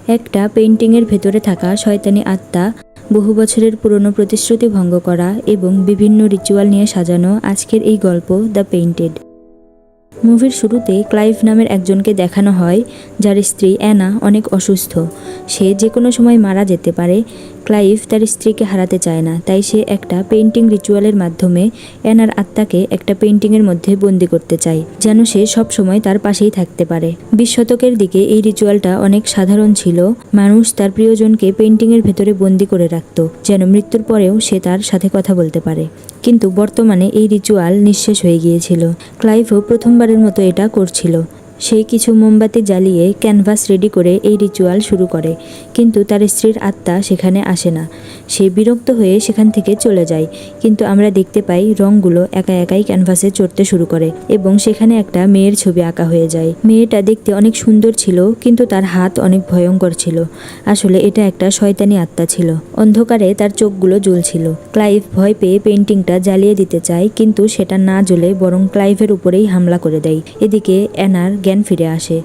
একটা পেইন্টিংয়ের ভেতরে থাকা শয়তানি আত্মা, বহু বছরের পুরনো প্রতিশ্রুতি ভঙ্গ করা এবং বিভিন্ন রিচুয়াল নিয়ে সাজানো আজকের এই গল্প দ্য পেইন্টেড। মুভির শুরুতে ক্লাইভ নামের একজনকে দেখানো হয়, যার স্ত্রী অ্যানা অনেক অসুস্থ। সে যে কোনো সময় মারা যেতে পারে। ক্লাইভ তার স্ত্রীকে হারাতে চায় না, তাই সে একটা পেইন্টিং রিচুয়ালের মাধ্যমে অ্যানার আত্মাকে একটা পেইন্টিংয়ের মধ্যে বন্দি করতে চায়, যেন সে সব সময় তার পাশেই থাকতে পারে। 20 শতকের দিকে এই রিচুয়ালটা অনেক সাধারণ ছিল। মানুষ তার প্রিয়জনকে পেইন্টিংয়ের ভেতরে বন্দি করে রাখত, যেন মৃত্যুর পরেও সে তার সাথে কথা বলতে পারে। কিন্তু বর্তমানে এই রিচুয়াল নিঃশেষ হয়ে গিয়েছিল। ক্লাইভও প্রথমবারের মতো এটা করছিল। সে কিছু মোমবাতি জ্বালিয়ে ক্যানভাস রেডি করে এই রিচুয়াল শুরু করে, কিন্তু তার স্ত্রীর আত্মা সেখানে আসে না। সে বিরক্ত হয়ে সেখান থেকে চলে যায়, কিন্তু আমরা দেখতে পাই রঙগুলো একা একাই ক্যানভাসে চড়তে শুরু করে এবং সেখানে একটা মেয়ের ছবি আঁকা হয়ে যায়। মেয়েটা দেখতে অনেক সুন্দর ছিল, কিন্তু তার হাত অনেক ভয়ঙ্কর ছিল। আসলে এটা একটা শয়তানি আত্মা ছিল। অন্ধকারে তার চোখগুলো জ্বলছিল। ক্লাইভ ভয় পেয়ে পেইন্টিংটা জ্বালিয়ে দিতে চায়, কিন্তু সেটা না জ্বলে বরং ক্লাইভের উপরেই হামলা করে দেয়। এদিকে অ্যানার জ্ঞান ফিরে আসে।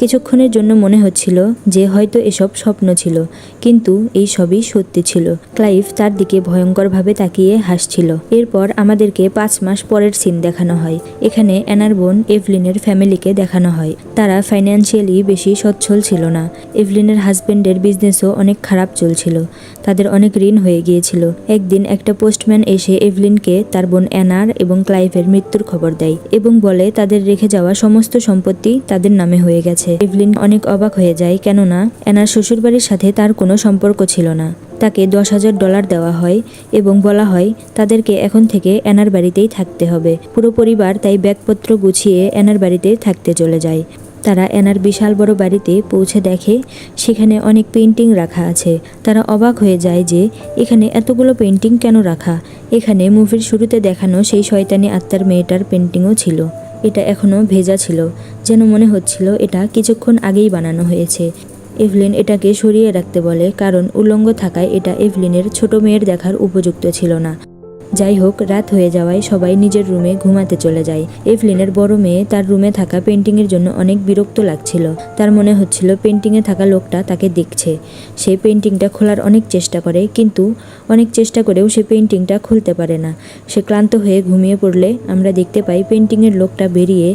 কিছুক্ষণের জন্য মনে হচ্ছিল যে হয়তো এসব স্বপ্ন ছিল, কিন্তু এই সবই সত্যি ছিল। ক্লাইভ তার দিকে ভয়ঙ্করভাবে তাকিয়ে হাসছিল। এরপর আমাদেরকে 5 মাস পরের সিন দেখানো হয়। এখানে অ্যানার বোন এভলিনের ফ্যামিলিকে দেখানো হয়। তারা ফাইন্যান্সিয়ালি বেশি সচ্ছল ছিল না। এভলিনের হাজবেন্ডের বিজনেসও অনেক খারাপ চলছিল। তাদের অনেক ঋণ হয়ে গিয়েছিল। একদিন একটা পোস্টম্যান এসে এভলিনকে তার বোন অ্যানার এবং ক্লাইভের মৃত্যুর খবর দেয় এবং বলে তাদের রেখে যাওয়া সমস্ত সম্পত্তি তাদের নামে হয়ে গেছে। এভলিন অনেক অবাক হয়ে যায়, কেননা অ্যানার শ্বশুরবাড়ির সাথে তার কোনো সম্পর্ক ছিল না। তাকে $10,000 দেওয়া হয় এবং বলা হয় তাদেরকে এখন থেকে অ্যানার বাড়িতেই থাকতে হবে। পুরো পরিবার তাই ব্যাগপত্র গুছিয়ে অ্যানার বাড়িতে থাকতে চলে যায়। তারা অ্যানার বিশাল বড় বাড়িতে পৌঁছে দেখে সেখানে অনেক পেইন্টিং রাখা আছে। তারা অবাক হয়ে যায় যে এখানে এতগুলো পেইন্টিং কেন রাখা। এখানে মুভির শুরুতে দেখানো সেই শয়তানি আত্মার মেয়েটার পেইন্টিংও ছিল। এটা এখনও ভেজা ছিল, যেন মনে হচ্ছিল এটা কিছুক্ষণ আগেই বানানো হয়েছে। এভলিন এটাকে সরিয়ে রাখতে বলে, কারণ উলঙ্গ থাকায় এটা এভলিনের ছোট মেয়ের দেখার উপযুক্ত ছিল না। যাই হোক, রাত হয়ে যাওয়ায় সবাই নিজের রুমে ঘুমাতে চলে যায়। এভলিনের বড় মেয়ে তার রুমে থাকা পেইন্টিংয়ের জন্য অনেক বিরক্ত লাগছিল। তার মনে হচ্ছিল পেইন্টিংয়ে থাকা লোকটা তাকে দেখছে। সে পেইন্টিংটা খোলার অনেক চেষ্টা করে, কিন্তু অনেক চেষ্টা করেও সে পেইন্টিংটা খুলতে পারে না। সে ক্লান্ত হয়ে ঘুমিয়ে পড়লে আমরা দেখতে পাই পেইন্টিংয়ের লোকটা বেরিয়ে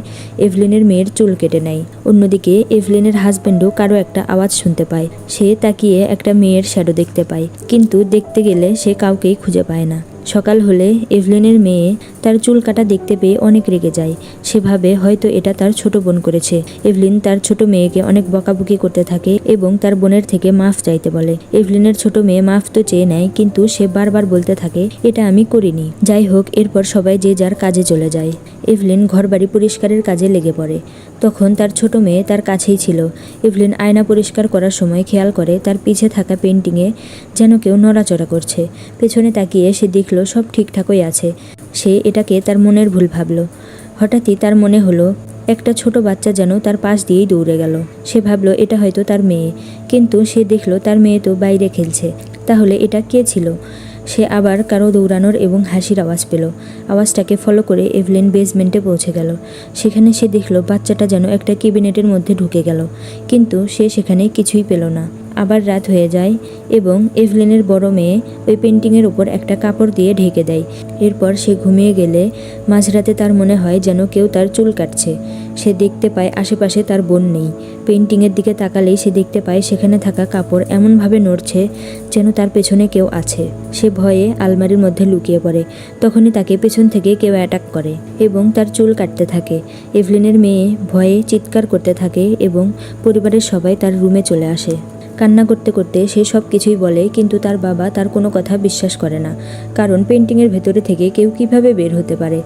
এভলিনের মেয়ের চুল কেটে নেয়। অন্যদিকে এভলিনের হাজবেন্ডও কারো একটা আওয়াজ শুনতে পায়। সে তাকিয়ে একটা মেয়ের শ্যাডো দেখতে পায়, কিন্তু দেখতে গেলে সে কাউকেই খুঁজে পায় না। সকাল হলে এভলিনের মেয়ে তার চুল কাটা দেখতে পেয়ে অনেক রেগে যায়। সে ভাবে হয়তো এটা তার ছোট বোন করেছে। এভলিন তার ছোট মেয়েকে অনেক বকাবকি করতে থাকে এবং তার বোনের থেকে মাফ চাইতে বলে। এভলিনের ছোট মেয়ে মাফ তো চেয়ে নেয়, কিন্তু সে বারবার বলতে থাকে এটা আমি করিনি। যাই হোক, এরপর সবাই যে যার কাজে চলে যায়। এভলিন ঘরবাড়ি পরিষ্কারের কাজে লেগে পড়ে। তখন তার ছোট মেয়ে তার কাছেই ছিল। এভলিন আয়না পরিষ্কার করার সময় খেয়াল করে তার পিছে থাকা পেইন্টিংয়ে যেন কেউ নড়াচড়া করছে। পেছনে তাকিয়ে সে দেখল সব ঠিকঠাকই আছে। সে এটাকে তার মনের ভুল ভাবল। হঠাৎই তার মনে হলো একটা ছোট বাচ্চা যেন তার পাশ দিয়েই দৌড়ে গেল। সে ভাবল এটা হয়তো তার মেয়ে, কিন্তু সে দেখল তার মেয়ে তো বাইরে খেলছে। তাহলে এটা কে ছিল? সে আবার কারো দৌড়ানোর এবং হাসির আওয়াজ পেল। আওয়াজটাকে ফলো করে এভলিন বেসমেন্টে পৌঁছে গেল। সেখানে সে দেখল বাচ্চাটা যেন একটা ক্যাবিনেটের মধ্যে ঢুকে গেল, কিন্তু সে সেখানে কিছুই পেল না। আবার রাত হয়ে যায় এবং এভলিনের বড় মেয়ে ওই পেইন্টিংয়ের উপর একটা কাপড় দিয়ে ঢেকে দেয়। এরপর সে ঘুমিয়ে গেলে মাঝরাতে তার মনে হয় যেন কেউ তার চুল কাটছে। সে দেখতে পায় আশেপাশে তার বোন নেই। পেইন্টিংয়ের দিকে তাকালেই সে দেখতে পায় সেখানে থাকা কাপড় এমনভাবে নড়ছে যেন তার পেছনে কেউ আছে। সে ভয়ে আলমারির মধ্যে লুকিয়ে পড়ে। তখনই তাকে পেছন থেকে কেউ অ্যাটাক করে এবং তার চুল কাটতে থাকে। এভলিনের মেয়ে ভয়ে চিৎকার করতে থাকে এবং পরিবারের সবাই তার রুমে চলে আসে। কান্না করতে করতে সে সব কিছুই বলে, কিন্তু তার বাবা তার কোনো কথা বিশ্বাস করে না, কারণ পেইন্টিংয়ের ভেতরে থেকে কেউ কিভাবে বের হতে পারে।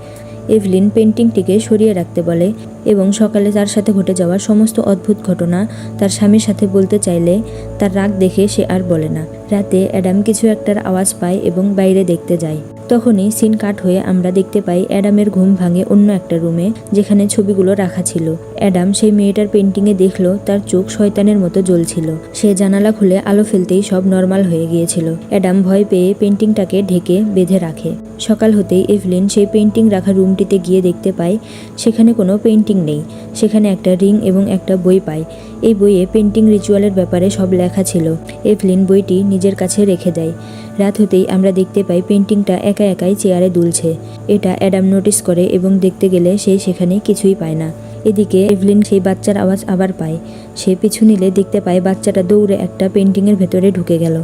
এভলিন পেইন্টিংটিকে সরিয়ে রাখতে বলে এবং সকালে তার সাথে ঘটে যাওয়া সমস্ত অদ্ভুত ঘটনা তার স্বামীর সাথে বলতে চাইলে তার রাগ দেখে সে আর বলে না। রাতে অ্যাডাম কিছু একটার আওয়াজ পায় এবং বাইরে দেখতে যায়। তখনই সিন কাট হয়ে আমরা দেখতে পাই অ্যাডামের ঘুম ভাঙে অন্য একটা রুমে, যেখানে ছবিগুলো রাখা ছিল। অ্যাডাম সেই মেয়েটার পেন্টিংয়ে দেখলো তার চোখ শয়তানের মতো জ্বলছিল। সে জানালা খুলে আলো ফেলতেই সব নর্মাল হয়ে গিয়েছিল। অ্যাডাম ভয় পেয়ে পেন্টিংটাকে ঢেকে বেঁধে রাখে। সকাল হতেই এভলিন সেই পেন্টিং রাখা রুমটিতে গিয়ে দেখতে পায় সেখানে কোনো পেন্টিং নেই। সেখানে একটা রিং এবং একটা বই পায়। এই বইয়ে পেন্টিং রিচুয়ালের ব্যাপারে সব লেখা ছিল। এভলিন বইটি নিজের কাছে রেখে দেয়। রাত হতেই আমরা দেখতে পাই পেন্টিংটা একা একাই চেয়ারে দুলছে। এটা অ্যাডাম নোটিস করে এবং দেখতে গেলে সে সেখানে কিছুই পায় না। এদিকে এভলিন সেই বাচ্চার আওয়াজ আবার পায়। সে পিছু নিলে দেখতে পায় বাচ্চাটা দৌড়ে একটা পেন্টিংয়ের ভেতরে ঢুকে গেল।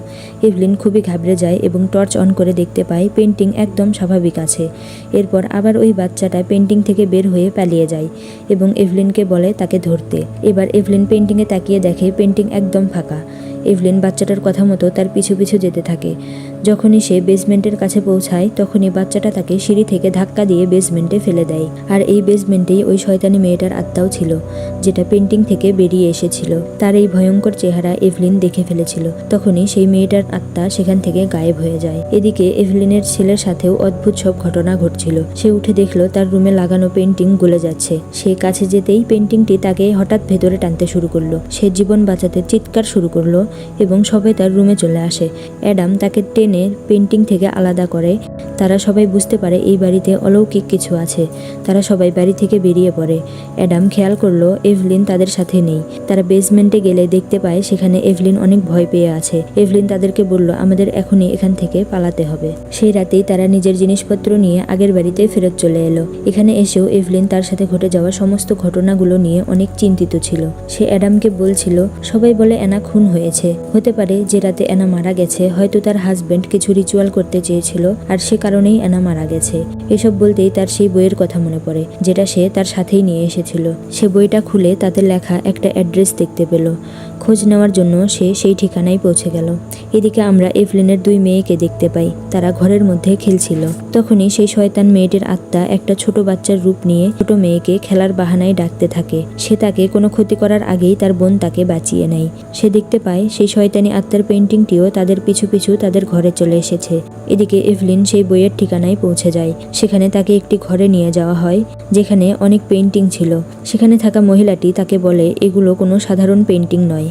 এভলিন খুবই ঘাবড়ে যায় এবং টর্চ অন করে দেখতে পায় পেন্টিং একদম স্বাভাবিক আছে। এরপর আবার ওই বাচ্চাটা পেন্টিং থেকে বের হয়ে পালিয়ে যায় এবং এভলিনকে বলে তাকে ধরতে। এবার এভলিন পেন্টিংয়ে তাকিয়ে দেখে পেন্টিং একদম ফাঁকা। এভলিন বাচ্চাটার কথা মতো তার পিছু পিছু যেতে থাকে। যখনই সে বেসমেন্টের কাছে পৌঁছায় তখনই বাচ্চাটা তাকে সিঁড়ি থেকে ধাক্কা দিয়ে বেসমেন্টে ফেলে দেয়। আর এই বেসমেন্টেই ওই শয়তানি মেয়েটার আত্মাও ছিল, যেটা পেন্টিং থেকে বেরিয়ে এসেছিল। তার এই ভয়ঙ্কর চেহারা এভলিন দেখে ফেলেছিল। তখনই সেই মেয়েটার আত্মা সেখান থেকে গায়েব হয়ে যায়। এদিকে এভলিনের ছেলের সাথেও অদ্ভুত সব ঘটনা ঘটছিল। সে উঠে দেখলো তার রুমে লাগানো পেন্টিং গলে যাচ্ছে। সে কাছে যেতেই পেন্টিংটি তাকে হঠাৎ ভেতরে টানতে শুরু করলো। সে জীবন বাঁচাতে চিৎকার শুরু করলো এবং সবাই তার রুমে চলে আসে। অ্যাডাম তাকে টেনে পেন্টিং থেকে আলাদা করে। তারা সবাই বুঝতে পারে এই বাড়িতে অলৌকিক কিছু আছে। তারা সবাই বাড়ি থেকে বেরিয়ে পড়ে। অ্যাডাম খেয়াল করলো এভলিন তাদের সাথে নেই। তারা বেসমেন্টে গেলে দেখতে পায় সেখানে এভলিন অনেক ভয় পেয়ে আছে। এভলিন তাদেরকে বলল আমাদের এখনই এখান থেকে পালাতে হবে। সেই রাতেই তারা নিজের জিনিসপত্র নিয়ে আগের বাড়িতে ফেরত চলে এলো। এখানে এসেও এভলিন তার সাথে ঘটে যাওয়া সমস্ত ঘটনাগুলো নিয়ে অনেক চিন্তিত ছিল। সে অ্যাডামকে বলছিল সবাই বলে অ্যানা খুন হয়েছে। হতে পারে যে রাতে অ্যানা মারা গেছে হয়তো তার হাজবেন্ড কিছু রিচুয়াল করতে চেয়েছিল আর সে কারণেই অ্যানা মারা গেছে। এসব বলতেই তার সেই বইয়ের কথা মনে পড়ে যেটা সে তার সাথেই নিয়ে এসেছিল। সে বইটা খুলে তাতে লেখা একটা অ্যাড্রেস দেখতে পেল। খোঁজ নেওয়ার জন্য সে সেই ঠিকানায় পৌঁছে গেল। এদিকে আমরা এভলিনের দুই মেয়েকে দেখতে পাই। তারা ঘরের মধ্যে খেলছিল। তখনই সেই শয়তান মেয়েটির আত্মা একটা ছোট বাচ্চার রূপ নিয়ে ছোট মেয়েকে খেলার বাহানায় ডাকতে থাকে। সে তাকে কোনো ক্ষতি করার আগেই তার বোন তাকে বাঁচিয়ে নেয়। সে দেখতে পায় সেই শয়তানি আত্মার পেন্টিংটিও তাদের পিছু পিছু তাদের ঘরে চলে এসেছে। এদিকে এভলিন সেই বইয়ের ঠিকানায় পৌঁছে যায়। সেখানে তাকে একটি ঘরে নিয়ে যাওয়া হয় যেখানে অনেক পেন্টিং ছিল। সেখানে থাকা মহিলাটি তাকে বলে এগুলো কোনো সাধারণ পেন্টিং নয়,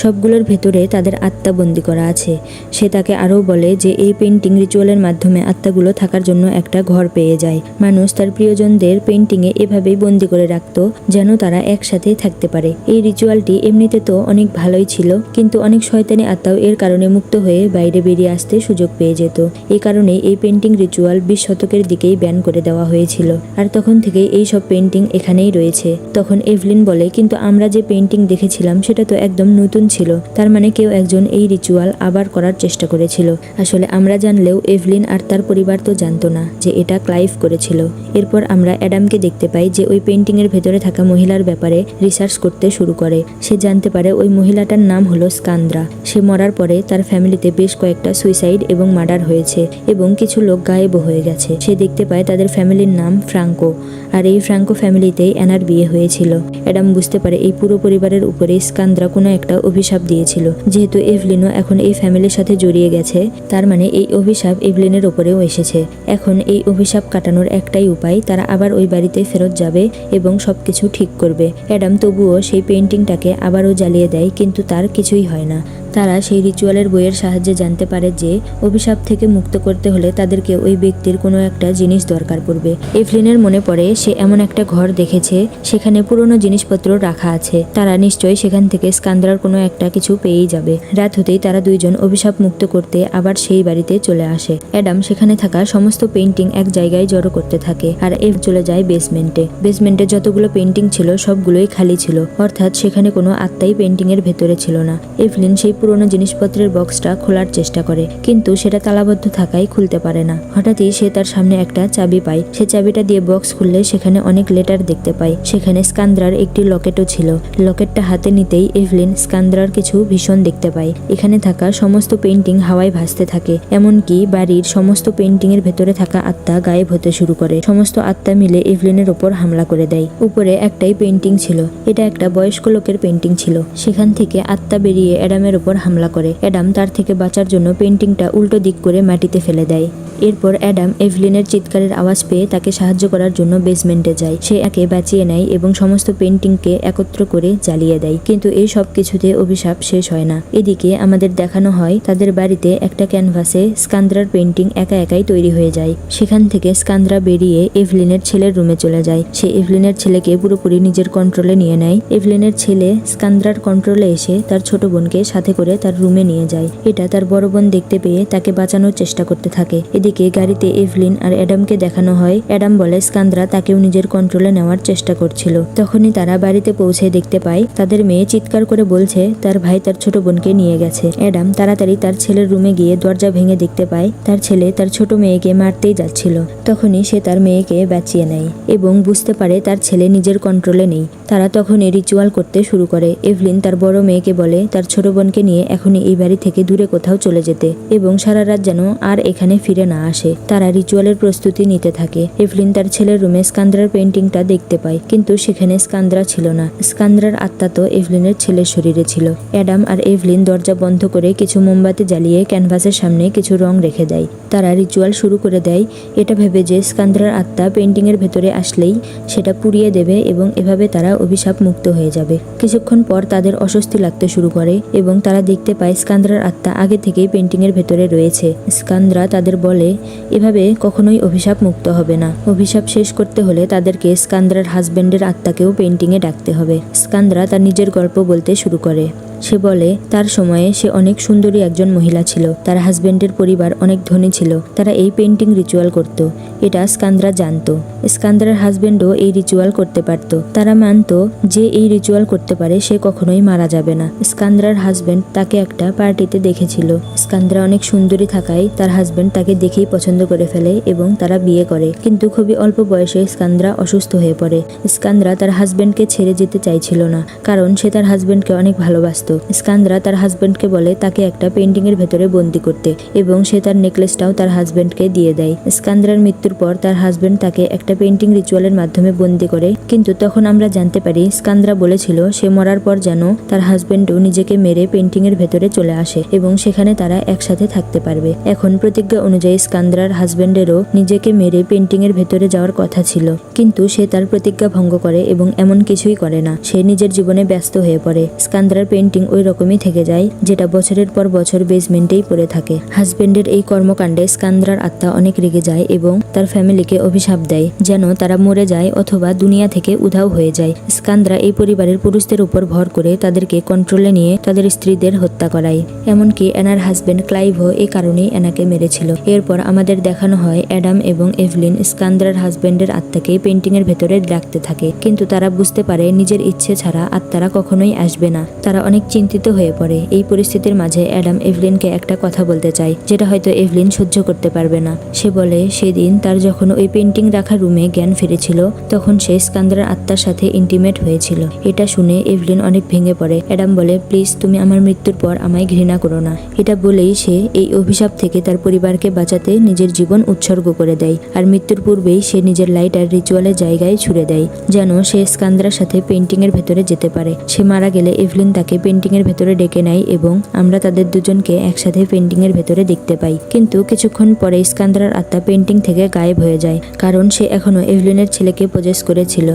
সবগুলোর ভেতরে তাদের আত্মা বন্দি করা আছে। সে তাকে আরও বলে যে এই পেন্টিং রিচুয়ালের মাধ্যমে আত্মাগুলো থাকার জন্য একটা ঘর পেয়ে যায়। মানুষ তার প্রিয়জনদের পেন্টিংয়ে এভাবেই বন্দি করে রাখত যেন তারা একসাথেই থাকতে পারে। এই রিচুয়ালটি এমনিতে তো অনেক ভালোই ছিল, কিন্তু অনেক শয়তানি আত্মাও এর কারণে মুক্ত হয়ে বাইরে বেরিয়ে আসতে সুযোগ পেয়ে যেত। এই কারণেই এই পেন্টিং রিচুয়াল 20 শতকের দিকেই ব্যান করে দেওয়া হয়েছিল। আর তখন থেকেই এই সব পেন্টিং এখানেই রয়েছে। তখন এভলিন বলে কিন্তু আমরা যে পেন্টিং দেখেছিলাম সেটা তো একদম নতুন ছিল, তার মানে কেউ একজন এই রিচুয়াল আবার করার চেষ্টা করেছিল। আসলে আমরা জানলেও এভলিন আর তার পরিবার তো জানতো না যে এটা ক্লাইভ করেছিল। এরপর আমরা অ্যাডামকে দেখতে পাই যে ওই পেন্টিং এর ভেতরে থাকা মহিলার ব্যাপারে রিসার্চ করতে শুরু করে। সে জানতে পারে ওই মহিলাটার নাম হলো স্কান্দ্রা। সে মরার পরে তার ফ্যামিলিতে বেশ কয়েকটা সুইসাইড এবং মার্ডার হয়েছে এবং কিছু লোক গায়েব হয়ে গেছে। সে দেখতে পায় তাদের ফ্যামিলির নাম ফ্রাঙ্কো, আর এই ফ্রাঙ্কো ফ্যামিলিতেই অ্যানার বিয়ে হয়েছিল। অ্যাডাম বুঝতে পারে এই পুরো পরিবারের উপরে স্কান্দ্রা কোনো একটা অভিশাপ দিয়েছিল। যেহেতু এভলিনও এখন এই ফ্যামিলির সাথে জড়িয়ে গেছে, তার মানে এই অভিশাপ এভলিনের ওপরেও এসেছে। এখন এই অভিশাপ কাটানোর একটাই উপায়, তারা আবার ওই বাড়িতে ফেরত যাবে এবং সবকিছু ঠিক করবে। অ্যাডাম তবুও সেই পেন্টিংটাকে আবারও জ্বালিয়ে দেয়, কিন্তু তার কিছুই হয় না। তারা সেই রিচুয়ালের বইয়ের সাহায্যে জানতে পারে যে অভিশাপ থেকে মুক্ত করতে হলে তাদেরকে ওই ব্যক্তির কোনো একটা জিনিস দরকার পড়বে। এভলিনের মনে পড়ে সে এমন একটা ঘর দেখেছে সেখানে পুরনো জিনিসপত্র রাখা আছে। তারা নিশ্চয়ই সেখান থেকে স্কান্দ্রার কোনো একটা কিছু পেয়েই যাবে। রাত হতেই তারা দুইজন অভিশাপ মুক্ত করতে আবার সেই বাড়িতে চলে আসে। অ্যাডাম সেখানে থাকা সমস্ত পেন্টিং এক জায়গায় জড়ো করতে থাকে আর এভ চলে যায় বেসমেন্টে। বেসমেন্টে যতগুলো পেন্টিং ছিল সবগুলোই খালি ছিল, অর্থাৎ সেখানে কোনো আত্মাই পেন্টিং এর ভেতরে ছিল না। এভলিন সেই পুরনো জিনিসপত্রের বক্সটা খোলার চেষ্টা করে, কিন্তু সেটা তালাবদ্ধ থাকায় খুলতে পারে না। হঠাৎই সে তার সামনে একটা চাবি পায়। সে চাবিটা দিয়ে বক্স খুললে সেখানে অনেক লেটার দেখতে পায়। সেখানে স্কান্দ্রার একটি লকেটও ছিল। লকেটটা হাতে নিতেই এভলিন স্কান্দ্রার কিছু ভীষণ দেখতে পায়। এখানে থাকা সমস্ত পেন্টিং হাওয়ায় ভাসতে থাকে, এমনকি বাড়ির সমস্ত পেন্টিং এর ভেতরে থাকা আত্মা গায়েব হতে শুরু করে। সমস্ত আত্মা মিলে এভলিনের ওপর হামলা করে দেয়। উপরে একটাই পেন্টিং ছিল, এটা একটা বয়স্ক লোকের পেন্টিং ছিল। সেখান থেকে আত্মা বেরিয়ে অ্যাডামের ওপর হামলা করে। অ্যাডাম তার থেকে বাঁচার জন্য পেন্টিংটা উল্টো দিক করে মাটিতে ফেলে দেয়। এরপর অ্যাডাম এভলিনের চিৎকারের আওয়াজ পেয়ে তাকে সাহায্য করার জন্য বেসমেন্টে যায়। সে একে বাঁচিয়ে নেয় এবং সমস্ত পেন্টিংকে একত্র করে জ্বালিয়ে দেয়। কিন্তু এই সব কিছুতে অভিশাপ শেষ হয় না। এদিকে আমাদের দেখানো হয় তাদের বাড়িতে একটা ক্যানভাসে স্কান্দ্রার পেন্টিং একা একাই তৈরি হয়ে যায়। সেখান থেকে স্কান্দ্রা বেরিয়ে এভলিনের ছেলের রুমে চলে যায়। সে এভলিনের ছেলেকে পুরোপুরি নিজের কন্ট্রোলে নিয়ে নেয়। এভলিনের ছেলে স্কান্দ্রার কন্ট্রোলে এসে তার ছোট বোনকে সাথে করে তার রুমে নিয়ে যায়। এটা তার বড় বোন দেখতে পেয়ে তাকে বাঁচানোর চেষ্টা করতে থাকে। এদিকে গাড়িতে এভলিন আর অ্যাডামকে দেখানো হয়। অ্যাডাম বলে স্কান্দ্রা তাকেও নিজের কন্ট্রোলে নেওয়ার চেষ্টা করছিল। তখনই তারা বাড়িতে পৌঁছে দেখতে পায় তাদের মেয়ে চিৎকার করে বলছে তার ভাই তার ছোট বোনকে নিয়ে গেছে। অ্যাডাম তাড়াতাড়ি তার ছেলের রুমে গিয়ে দরজা ভেঙে দেখতে পায় তার ছেলে তার ছোট মেয়েকে মারতেই যাচ্ছিল। তখনই সে তার মেয়েকে বাঁচিয়ে নেয় এবং বুঝতে পারে তার ছেলে নিজের কন্ট্রোলে নেই। তারা তখনই রিচুয়াল করতে শুরু করে। এভলিন তার বড় মেয়েকে বলে তার ছোট বোনকে নিয়ে এখনই এই বাড়ি থেকে দূরে কোথাও চলে যেতে এবং সারা রাত যেন আর এখানে ফিরে না আসে। তারা রিচুয়ালের প্রস্তুতি নিতে থাকে। এভলিন তার ছেলের রুমে স্কান্দ্রার পেন্টিংটা দেখতে পায়, কিন্তু সেখানে স্কান্দ্রা ছিল না। স্কান্দ্রার আত্মা তো এভলিনের ছেলের শরীরে ছিল। অ্যাডাম আর এভলিন দরজা বন্ধ করে কিছু মোমবাতি জ্বালিয়ে ক্যানভাসের সামনে কিছু রং রেখে দেয়। তারা রিচুয়াল শুরু করে দেয়, এটা ভেবে যে স্কান্দ্রার আত্মা পেন্টিংয়ের ভেতরে আসলেই সেটা পুড়িয়ে দেবে এবং এভাবে তারা অভিশাপ মুক্ত হয়ে যাবে। কিছুক্ষণ পর তাদের অস্বস্তি লাগতে শুরু করে এবং তারা দেখতে পায় স্কান্দ্রার আত্মা আগে থেকেই পেন্টিংয়ের ভেতরে রয়েছে। স্কান্দ্রা তাদের বলে এভাবে কখনোই অভিশাপ মুক্ত হবে না। অভিশাপ শেষ করতে হলে তাদেরকে স্কান্দ্রার হাজবেন্ডের আত্মাকেও পেন্টিংয়ে ডাকতে হবে। স্কান্দ্রা তার নিজের গল্প বলতে শুরু করে। সে বলে তার সময়ে সে অনেক সুন্দরী একজন মহিলা ছিল। তার হাজবেন্ডের পরিবার অনেক ধনী ছিল। তারা এই পেন্টিং রিচুয়াল করত। এটা স্কান্দ্রা জানতো। স্কান্দ্রার হাজবেন্ডও এই রিচুয়াল করতে পারত। তারা মানত যে এই রিচুয়াল করতে পারে সে কখনোই মারা যাবে না। স্কান্দ্রার হাজবেন্ড তাকে একটা পার্টিতে দেখেছিল। স্কান্দ্রা অনেক সুন্দরী থাকায় তার হাজবেন্ড তাকে দেখেই পছন্দ করে ফেলে এবং তারা বিয়ে করে। কিন্তু খুবই অল্প বয়সে স্কান্দ্রা অসুস্থ হয়ে পড়ে। স্কান্দ্রা তার হাজবেন্ডকে ছেড়ে যেতে চাইছিল না, কারণ সে তার হাজবেন্ডকে অনেক ভালোবাসত। স্কান্দ্রা তার হাজবেন্ডকে বলে তাকে একটা পেন্টিং এর ভেতরে বন্দি করতে এবং সে তার নেকলেসটাও তার হাজবেন্ডকে দিয়ে দেয়। স্কান্দ্রার মৃত্যুর পর তার হাজবেন্ড তাকে একটা পেন্টিং রিচুয়ালের মাধ্যমে বন্দি করে। কিন্তু তখন আমরা জানতে পারি স্কান্দ্রা বলেছিল সে মরার পর যেন তার হাজবেন্ডও নিজেকে মেরে পেন্টিং এর ভেতরে চলে আসে এবং সেখানে তারা একসাথে থাকতে পারবে। এখন প্রতিজ্ঞা অনুযায়ী স্কান্দ্রার হাজবেন্ডেরও নিজেকে মেরে পেন্টিং এর ভেতরে যাওয়ার কথা ছিল, কিন্তু সে তার প্রতিজ্ঞা ভঙ্গ করে এবং এমন কিছুই করে না। সে নিজের জীবনে ব্যস্ত হয়ে পড়ে। স্কান্দ্রার পেন্টিং ওই রকমই থেকে যায়, যেটা বছরের পর বছর বেসমেন্টেই পড়ে থাকে। হাজবেন্ডের এই কর্মকাণ্ডে স্কান্দ্রার আত্মা অনেক রেগে যায় এবং তার ফ্যামিলিকে অভিশাপ দেয় যেন তারা মরে যায় অথবা দুনিয়া থেকে উধাও হয়ে যায়। স্কান্দ্রা এই পরিবারের পুরুষদের উপর ভর করে তাদেরকে কন্ট্রোলে নিয়ে তাদের স্ত্রীদের হত্যা করায়। এমনকি অ্যানার হাজবেন্ড ক্লাইভও এই কারণেই অ্যানাকে মেরেছিল। এরপর আমাদের দেখানো হয় অ্যাডাম এবং এভলিন স্কান্দ্রার হাজবেন্ডের আত্মাকে পেন্টিং এর ভেতরে রাখতে থাকে, কিন্তু তারা বুঝতে পারে নিজের ইচ্ছে ছাড়া আত্মারা কখনোই আসবে না। তারা অনেক চিন্তিত হয়ে পড়ে। এই পরিস্থিতির মাঝে অ্যাডাম এভলিনকে একটা কথা বলতে চায়, যেটা হয়তো এভলিন সহ্য করতে পারবে না। সে বলে সেদিন তার যখন ওই পেন্টিং রাখা রুমে জ্ঞান ফিরেছিল তখন সে স্কান্দ্রার আত্মার সাথে ইন্টিমেট হয়েছিল। এটা শুনে এভলিন অনেক ভেঙে পড়ে। অ্যাডাম বলে প্লিজ তুমি আমার মৃত্যুর পর আমায় ঘৃণা করো না। এটা বলেই সে এই অভিশাপ থেকে তার পরিবারকে বাঁচাতে নিজের জীবন উৎসর্গ করে দেয়। আর মৃত্যুর পূর্বেই সে নিজের লাইটার রিচুয়ালের জায়গায় ছুড়ে দেয় যেন সে স্কান্দ্রার সাথে পেন্টিং এর ভেতরে যেতে পারে। সে মারা গেলে এভলিন তাকে পেন্টিং এর ভেতরে ডেকে নেয় এবং আমরা তাদের দুজনকে একসাথে পেন্টিং এর ভেতরে দেখতে পাই। কিন্তু কিছুক্ষণ পরে স্কান্দ্রার আত্মা পেন্টিং থেকে গায়েব হয়ে যায়, কারণ সে এখনো এভলিনের ছেলেকে পজেস করেছিল।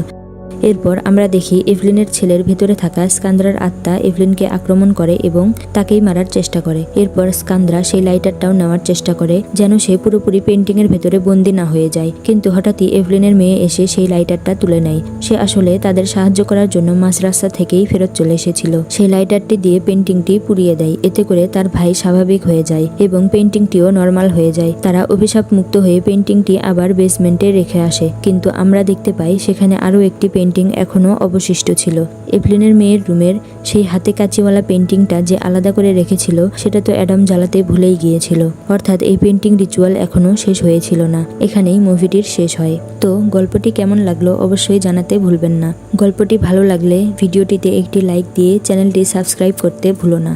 এরপর আমরা দেখি এভলিনের ছেলের ভেতরে থাকা স্কান্দ্রার আত্মা এভলিনকে আক্রমণ করে এবং তাকেই মারার চেষ্টা করে। এরপর স্কান্দ্রা সেই লাইটারটাও নেওয়ার চেষ্টা করে যেন সে পুরোপুরি পেন্টিং এর ভেতরে বন্দি না হয়ে যায়, কিন্তু হঠাৎই এভলিনের মেয়ে এসে সেই লাইটারটা তুলে নেয়। সে আসলে তাদের সাহায্য করার জন্য মাঝ রাস্তা থেকেই ফেরত চলে এসেছিল। সেই লাইটারটি দিয়ে পেন্টিংটি পুড়িয়ে দেয়। এতে করে তার ভাই স্বাভাবিক হয়ে যায় এবং পেন্টিংটিও নর্মাল হয়ে যায়। তারা অভিশাপ মুক্ত হয়ে পেন্টিংটি আবার বেসমেন্টে রেখে আসে, কিন্তু আমরা দেখতে পাই সেখানে আরো একটি পেন্টিং এখনো অবশিষ্ট ছিল। এভলিনের মেয়ের রুমের সেই হাতে কাঁচিওয়ালা পেন্টিংটা যে আলাদা করে রেখেছিল সেটা তো অ্যাডাম জ্বালাতে ভুলেই গিয়েছিল। অর্থাৎ এই পেন্টিং রিচুয়াল এখনো শেষ হয়েছিল না। এখানেই মুভিটির শেষ হয়। তো গল্পটি কেমন লাগলো অবশ্যই জানাতে ভুলবেন না। গল্পটি ভালো লাগলে ভিডিওটিতে একটি লাইক দিয়ে চ্যানেলটি সাবস্ক্রাইব করতে ভুলো না।